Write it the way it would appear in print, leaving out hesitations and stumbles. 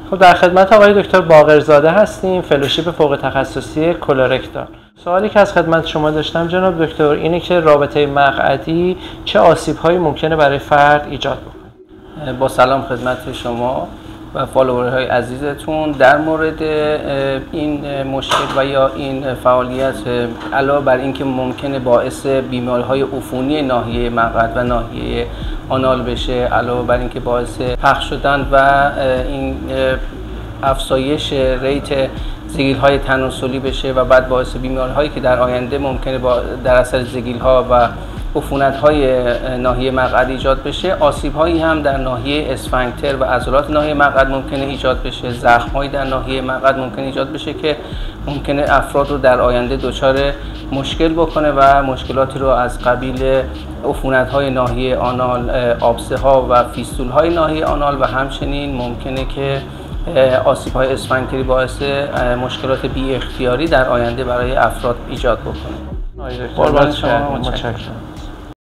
خب در خدمت آقای دکتر باقرزاده هستیم، فلوشیپ فوق تخصصی کولورکتال. سوالی که از خدمت شما داشتم جناب دکتر اینه که رابطه مقعدی چه آسیب‌هایی ممکنه برای فرد ایجاد بکنه؟ با سلام خدمت شما و فالوورهای عزیزتون. در مورد این مشکل و یا این فعالیت، علاوه بر اینکه ممکنه باعث بیماری‌های عفونی ناحیه مقعد و ناحیه آنال بشه، علاوه بر اینکه باعث پخش شدن و این افزایش ریت زگیل‌های تناسلی بشه و بعد باعث بیماری‌هایی که در آینده ممکنه در اثر زگیل‌ها و عفونت‌های ناحیه مقعد ایجاد بشه، آسیب‌هایی هم در ناحیه اسفنکتر و عضلات ناحیه مقعد ممکنه ایجاد بشه، زخم‌هایی در ناحیه مقعد ممکنه ایجاد بشه که ممکنه افراد رو در آینده دچار مشکل بکنه و مشکلاتی رو از قبیل عفونت‌های ناحیه آنال، آبسه‌ها و فیستول‌های ناحیه آنال و همچنین ممکنه که آسیب‌های اسفنکتری باعث مشکلات بی اختیاری در آینده برای افراد ایجاد بکنه. قربان شما، متشکرم.